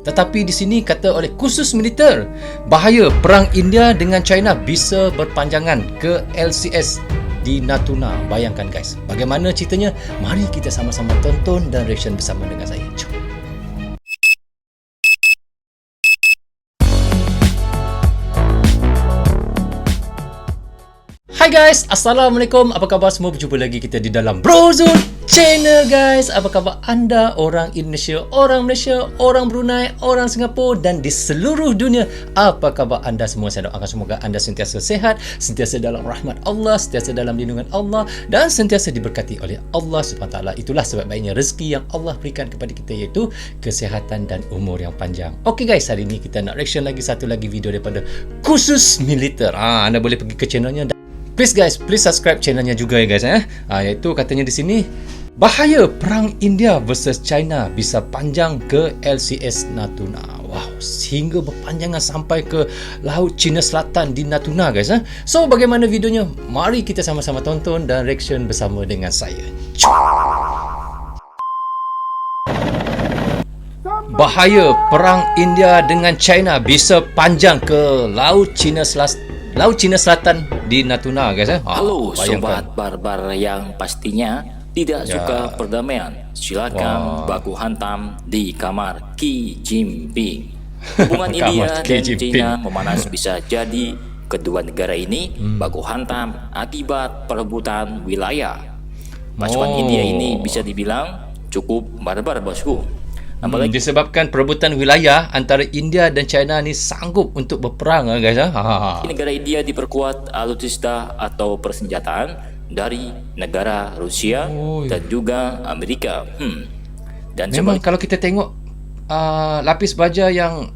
Tetapi di sini kata oleh khusus militer, bahaya perang India dengan China bisa berpanjangan ke LCS di Natuna. Bayangkan guys, bagaimana ceritanya? Mari kita sama-sama tonton dan reaction bersama dengan saya. Jom. Hai guys, Assalamualaikum. Apa khabar semua? Berjumpa lagi kita di dalam Brozone Channel guys. Apa khabar anda, orang Indonesia, orang Malaysia, orang Brunei, orang Singapura dan di seluruh dunia? Apa khabar anda semua? Saya doakan semoga anda sentiasa sehat, sentiasa dalam rahmat Allah, sentiasa dalam lindungan Allah dan sentiasa diberkati oleh Allah SWT. Itulah sebaik-baiknya rezeki yang Allah berikan kepada kita, iaitu kesihatan dan umur yang panjang. Okey guys, hari ini kita nak reaction lagi satu lagi video daripada khusus militer. Anda boleh pergi ke channelnya. Please guys, please subscribe channelnya juga ya guys iaitu katanya di sini, bahaya perang India versus China bisa panjang ke LCS Natuna. Wow, sehingga berpanjangan sampai ke Laut Cina Selatan di Natuna guys. So bagaimana videonya? Mari kita sama-sama tonton dan reaction bersama dengan saya. Bahaya perang India dengan China bisa panjang ke Laut Cina Selatan di Natuna guys. Halo sobat barbar yang pastinya tidak suka perdamaian. Silakan baku hantam di kamar Xi Jinping. Hubungan India dan China memanas bisa jadi kedua negara ini baku hantam akibat perebutan wilayah. Pasukan India ini bisa dibilang cukup barbar bosku. Apalagi disebabkan perebutan wilayah antara India dan China ni sanggup untuk berperang guys. Negara India diperkuat alutsista atau persenjataan dari negara Rusia dan juga Amerika. Dan memang kalau kita tengok lapis baja yang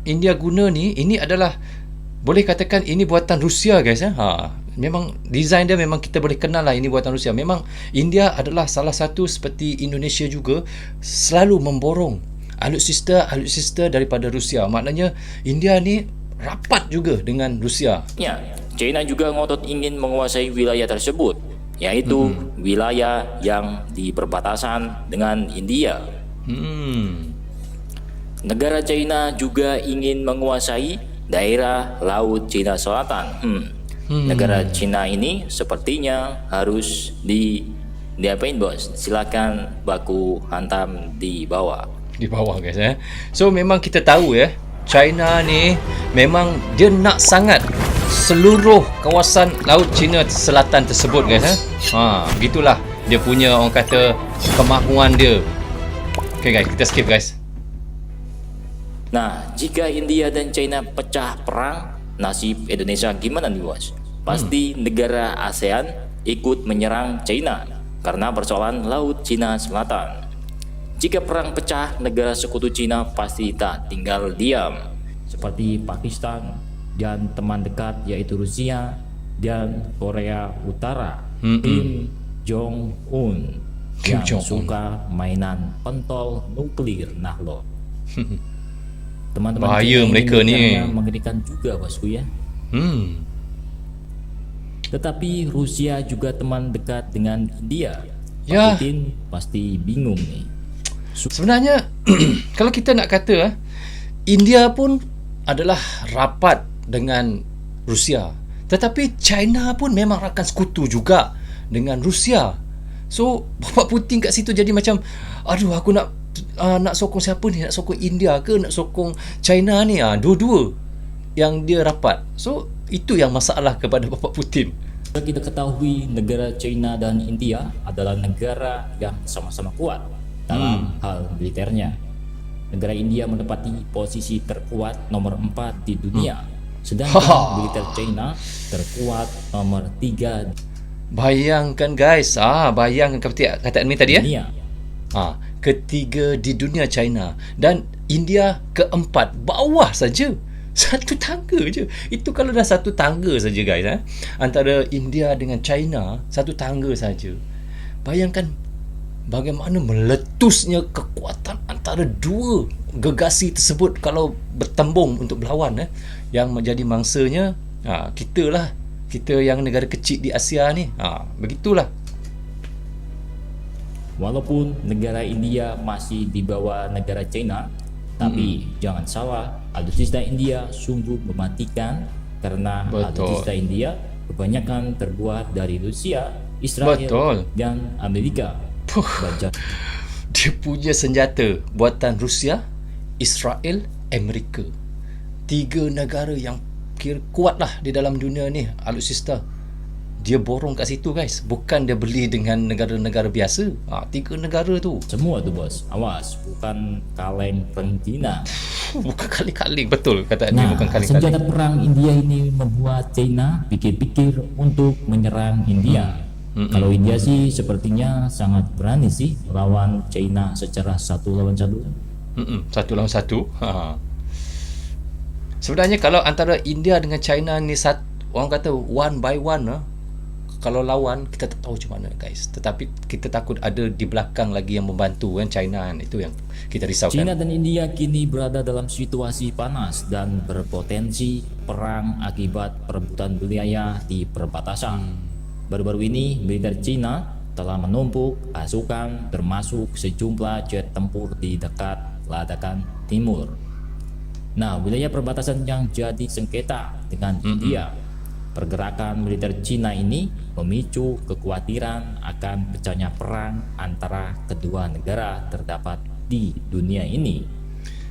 India guna ni, ini adalah boleh katakan ini buatan Rusia guys. Memang design dia memang kita boleh kenal lah ini buatan Rusia. Memang India adalah salah satu seperti Indonesia juga selalu memborong alutsista daripada Rusia. Maknanya India ni rapat juga dengan Rusia. Ya, China juga ngotot ingin menguasai wilayah tersebut, yaitu wilayah yang di perbatasan dengan India. Negara China juga ingin menguasai daerah Laut Cina Selatan. Negara Cina ini sepertinya harus diapain bos? Silakan baku hantam di bawah. Di bawah guys So memang kita tahu China ni memang dia nak sangat seluruh kawasan Laut Cina Selatan tersebut guys. Begitulah dia punya, orang kata, kemahuan dia. Okay guys, kita skip guys. Nah, jika India dan China pecah perang, nasib Indonesia gimana nih bos? Pasti negara ASEAN ikut menyerang China karena persoalan Laut Cina Selatan. Jika perang pecah, negara sekutu China pasti tak tinggal diam, seperti Pakistan dan teman dekat yaitu Rusia dan Korea Utara. Kim Jong-un yang suka mainan pentol nuklir loh. Teman-teman bahaya mereka ni, mengerikan juga bosku ya. Tetapi Rusia juga teman dekat dengan India. Putin pasti bingung nih. Sebenarnya kalau kita nak kata India pun adalah rapat dengan Rusia, tetapi China pun memang rakan sekutu juga dengan Rusia. So Bapak Putin kat situ jadi macam, aduh aku nak sokong siapa ni? Nak sokong India ke nak sokong China ni? Dua-dua yang dia rapat. So itu yang masalah kepada Bapak Putin. Kita ketahui negara China dan India adalah negara yang sama-sama kuat dalam hal militernya. Negara India menempati posisi terkuat nomor 4 di dunia, sedangkan militer China terkuat nomor 3. Bayangkan guys, bayangkan kata admin tadi ketiga di dunia China dan India keempat, bawah saja. Satu tangga je. Itu kalau dah satu tangga saja guys. Antara India dengan China, satu tangga saja. Bayangkan bagaimana meletusnya kekuatan antara dua gegasi tersebut kalau bertembung untuk berlawan. Yang menjadi mangsanya kita yang negara kecil di Asia ni. Begitulah. Walaupun negara India masih di bawah negara China, Tapi jangan salah, alutsista India sungguh mematikan karena Betul. alutsista India kebanyakan terbuat dari Rusia, Israel, Betul. dan Amerika. Baca Dia punya senjata buatan Rusia, Israel, Amerika. 3 negara yang kira kuat lah di dalam dunia ni, alutsista. Dia borong kat situ guys. Bukan dia beli dengan negara-negara biasa. 3 negara tu. semua tu bos, awas, bukan kaleng perang Cina. Bukan kali-kali. Betul kata dia, Nah, bukan senjata kali-kali. perang India ini membuat China pikir-pikir untuk menyerang India. Kalau India sih sepertinya sangat berani sih melawan China secara 1 lawan 1. Satu lawan satu. Sebenarnya kalau antara India dengan China ni, orang kata one by one kalau lawan, kita tak tahu macam mana guys. Tetapi kita takut ada di belakang lagi yang membantu kan, China kan. Itu yang kita risaukan. China dan India kini berada dalam situasi panas dan berpotensi perang akibat perebutan wilayah di perbatasan. Baru-baru ini, militer China telah menumpuk pasukan termasuk sejumlah jet tempur di dekat Ladakan Timur. Nah, wilayah perbatasan yang jadi sengketa dengan India. Pergerakan militer China ini memicu kekhawatiran akan pecahnya perang antara kedua negara terdapat di dunia ini.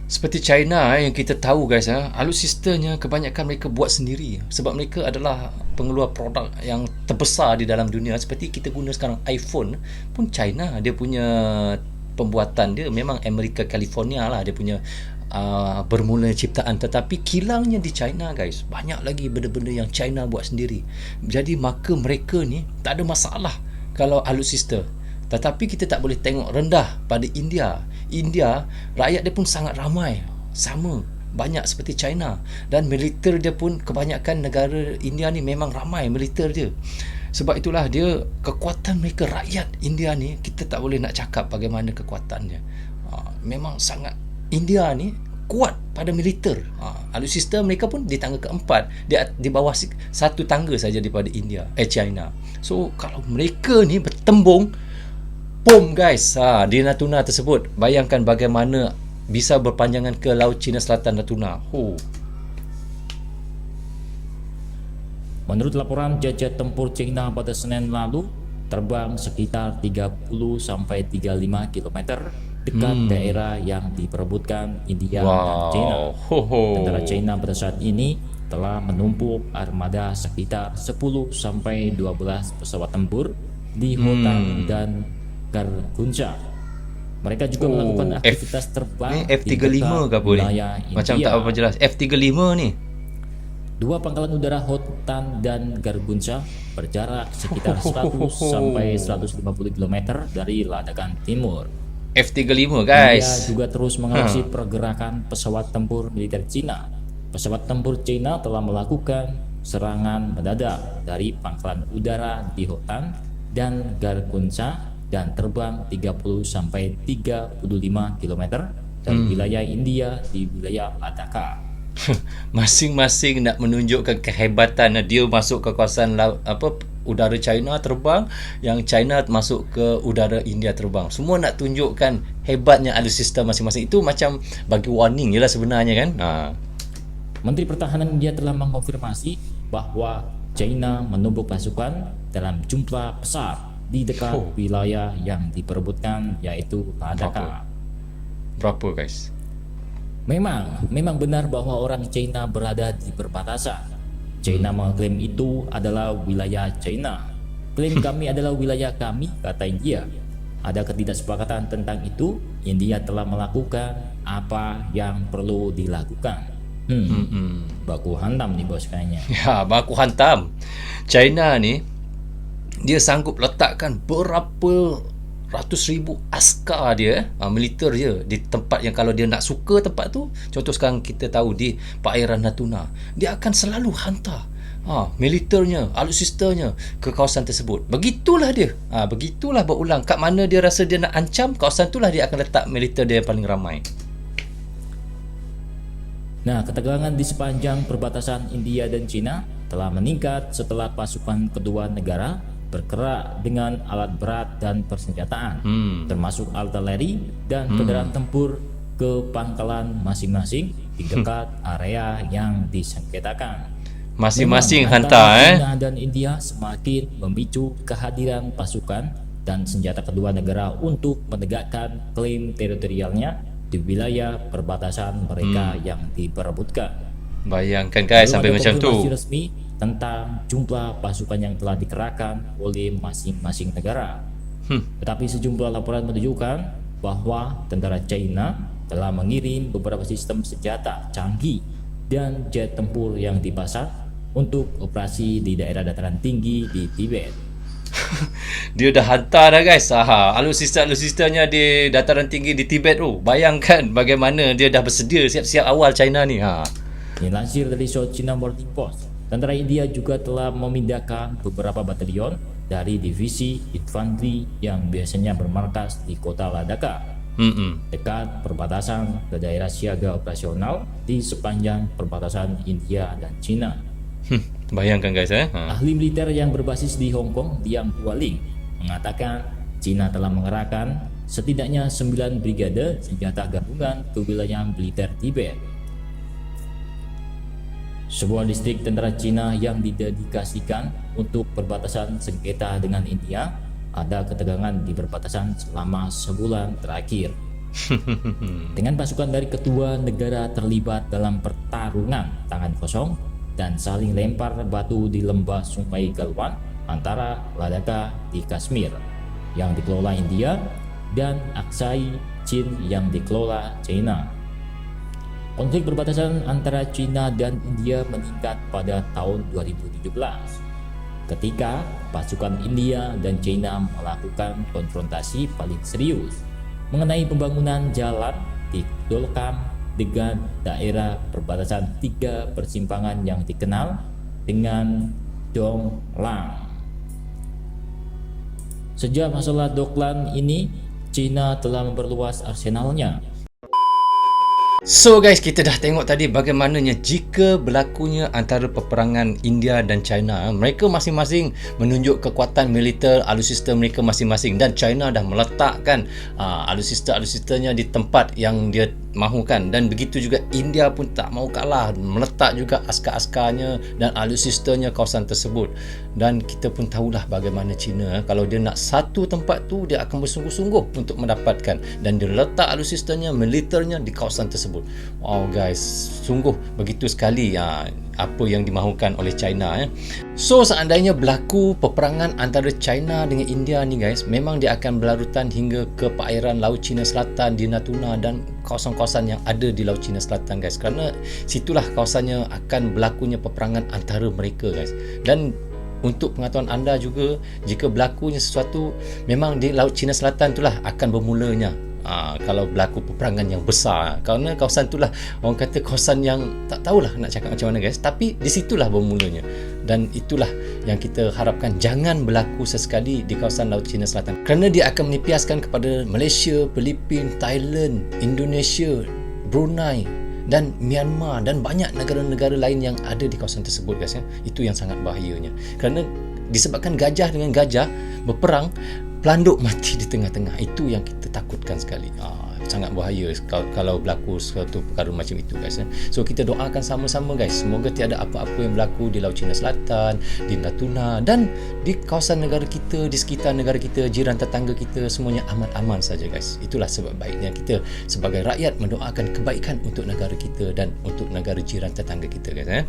Seperti China yang kita tahu guys, alutsistanya kebanyakan mereka buat sendiri. Sebab mereka adalah pengeluar produk yang terbesar di dalam dunia. Seperti kita guna sekarang iPhone pun China, dia punya pembuatan dia memang Amerika California lah dia punya bermula ciptaan, tetapi kilangnya di China guys. Banyak lagi benda-benda yang China buat sendiri. Jadi maka mereka ni tak ada masalah kalau alutsista. Tetapi kita tak boleh tengok rendah pada India. India, rakyat dia pun sangat ramai, sama banyak seperti China, dan militer dia pun kebanyakan negara India ni memang ramai militer dia. Sebab itulah dia, kekuatan mereka rakyat India ni, kita tak boleh nak cakap bagaimana kekuatannya. Memang sangat, India ni kuat pada militer. Alutsista mereka pun di tangga keempat, di bawah satu tangga saja daripada China. So kalau mereka ni bertembung, bom guys, di Natuna tersebut, bayangkan bagaimana bisa berpanjangan ke Laut Cina Selatan Natuna. Menurut laporan, jet-jet tempur China pada Senin lalu terbang sekitar 30-35 km dekat daerah yang diperebutkan India dan China. Tentara China pada saat ini telah menumpuk armada sekitar 10-12 pesawat tempur di Hotan dan Garguncha. Mereka juga melakukan aktivitas terbang F-35 ke apa ni? Macam tak apa jelas. F-35 ni. 2 pangkalan udara Hotan dan Garguncha berjarak sekitar 100-150 km dari Ladakan Timur. F-35 guys. India juga terus mengawasi pergerakan pesawat tempur militer Cina. Pesawat tempur China telah melakukan serangan mendadak dari pangkalan udara di Hotan dan Garguncha dan terbang 30-35 km dari wilayah India di wilayah Ladakh. Masing-masing nak menunjukkan kehebatan dia masuk ke kawasan udara China terbang, yang China masuk ke udara India terbang. Semua nak tunjukkan hebatnya alutsista masing-masing. Itu macam bagi warning je lah sebenarnya kan. Menteri Pertahanan India telah mengonfirmasi bahwa China menumpuk pasukan dalam jumlah besar di dekat wilayah yang diperebutkan, yaitu Ladakh. Berapa guys? Memang benar bahwa orang China berada di perbatasan. China mengklaim itu adalah wilayah China. Klaim kami adalah wilayah kami, kata India. Ada ketidaksepakatan tentang itu. India telah melakukan apa yang perlu dilakukan. Baku hantam nih bos kayaknya. Ya, baku hantam. China ni dia sanggup letakkan berapa ratus ribu askar dia, militer dia di tempat yang kalau dia nak suka tempat tu. Contoh sekarang kita tahu di perairan Natuna, dia akan selalu hantar militernya, alutsistanya ke kawasan tersebut. Begitulah dia. Begitulah berulang. Kat mana dia rasa dia nak ancam, kawasan itulah dia akan letak militer dia yang paling ramai. Nah, ketegangan di sepanjang perbatasan India dan China telah meningkat setelah pasukan kedua negara bergerak dengan alat berat dan persenjataan, termasuk artileri dan kendaraan tempur ke pangkalan masing-masing di dekat area yang disengketakan. Masing-masing Memang hantar antara China dan India semakin memicu kehadiran pasukan dan senjata kedua negara untuk menegakkan klaim teritorialnya di wilayah perbatasan mereka yang diperebutkan. Bayangkan guys, Belum sampai ada macam tu. konfirmasi resmi tentang jumlah pasukan yang telah dikerahkan oleh masing-masing negara. Tetapi sejumlah laporan menunjukkan bahwa tentara China telah mengirim beberapa sistem senjata canggih dan jet tempur yang dipasang untuk operasi di daerah dataran tinggi di Tibet. Dia dah hantar dah guys. Alutsista-alutsistanya di dataran tinggi di Tibet tu. Bayangkan bagaimana dia dah bersedia siap-siap awal China ni. Dilansir dari South China Morning Post, tentara India juga telah memindahkan beberapa batalion dari divisi infanteri yang biasanya bermarkas di kota Ladakh dekat perbatasan ke daerah siaga operasional di sepanjang perbatasan India dan China. Bayangkan guys Ahli militer yang berbasis di Hong Kong, Liang Hualing, mengatakan China telah mengerahkan setidaknya 9 brigade senjata gabungan ke wilayah militer Tibet. Sebuah distrik tentara China yang didedikasikan untuk perbatasan sengketa dengan India, ada ketegangan di perbatasan selama sebulan terakhir. Dengan pasukan dari kedua negara terlibat dalam pertarungan tangan kosong dan saling lempar batu di lembah Sungai Galwan antara Ladakh di Kashmir yang dikelola India dan Aksai Chin yang dikelola China. Konflik perbatasan antara China dan India meningkat pada tahun 2017 ketika pasukan India dan China melakukan konfrontasi paling serius mengenai pembangunan jalan di Dolkam dengan daerah perbatasan 3 persimpangan yang dikenal dengan Donglang. Sejak masalah Doklan ini, China telah memperluas arsenalnya. So guys, kita dah tengok tadi bagaimananya jika berlakunya antara peperangan India dan China. Mereka masing-masing menunjuk kekuatan militer alutsista mereka masing-masing, dan China dah meletakkan alutsista-alutsistanya di tempat yang dia mahukan, dan begitu juga India pun tak mau kalah, meletak juga askar-askarnya dan alutsistanya kawasan tersebut. Dan kita pun tahulah bagaimana China, kalau dia nak satu tempat tu dia akan bersungguh-sungguh untuk mendapatkan, dan dia letak alutsistanya, militernya di kawasan tersebut. Wow guys, sungguh begitu sekali apa yang dimahukan oleh China. So seandainya berlaku peperangan antara China dengan India ni guys, memang dia akan berlarutan hingga ke perairan Laut Cina Selatan di Natuna dan kawasan-kawasan yang ada di Laut Cina Selatan guys, kerana situlah kawasannya akan berlakunya peperangan antara mereka guys. Dan untuk pengetahuan anda juga, jika berlakunya sesuatu, memang di Laut Cina Selatan itulah akan bermulanya kalau berlaku peperangan yang besar, kerana kawasan itulah orang kata kawasan yang tak tahulah nak cakap macam mana guys, tapi di situlah bermulanya. Dan itulah yang kita harapkan jangan berlaku sesekali di kawasan Laut Cina Selatan, kerana dia akan menipiaskan kepada Malaysia, Filipina, Thailand, Indonesia, Brunei dan Myanmar dan banyak negara-negara lain yang ada di kawasan tersebut guys. Itu yang sangat bahayanya, kerana disebabkan gajah dengan gajah berperang, pelanduk mati di tengah-tengah. Itu yang kita takutkan sekali. Sangat bahaya kalau berlaku suatu perkara macam itu guys. So kita doakan sama-sama guys, semoga tiada apa-apa yang berlaku di Laut Cina Selatan, di Natuna dan di kawasan negara kita, di sekitar negara kita, jiran tetangga kita, semuanya aman-aman saja guys. Itulah sebab baiknya kita sebagai rakyat mendoakan kebaikan untuk negara kita dan untuk negara jiran tetangga kita guys.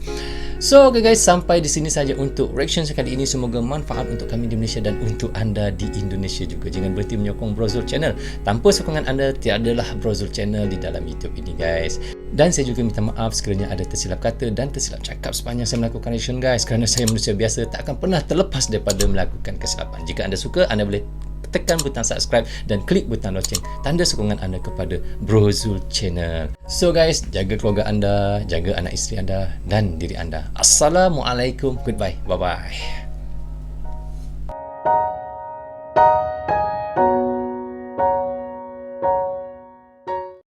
So okay guys, sampai di sini saja untuk reaction sekali ini. Semoga manfaat untuk kami di Malaysia dan untuk anda di Indonesia juga. Jangan berhenti menyokong Bro Zul Channel. Tanpa sokongan anda, tiadalah Bro Zul Channel di dalam YouTube ini guys. Dan saya juga minta maaf sekiranya ada tersilap kata dan tersilap cakap sepanjang saya melakukan reaction guys, kerana saya manusia biasa, tak akan pernah terlepas daripada melakukan kesilapan. Jika anda suka, anda boleh tekan butang subscribe dan klik butang loceng, tanda sokongan anda kepada Bro Zul Channel. So guys, jaga keluarga anda, jaga anak isteri anda dan diri anda. Assalamualaikum, goodbye, bye bye.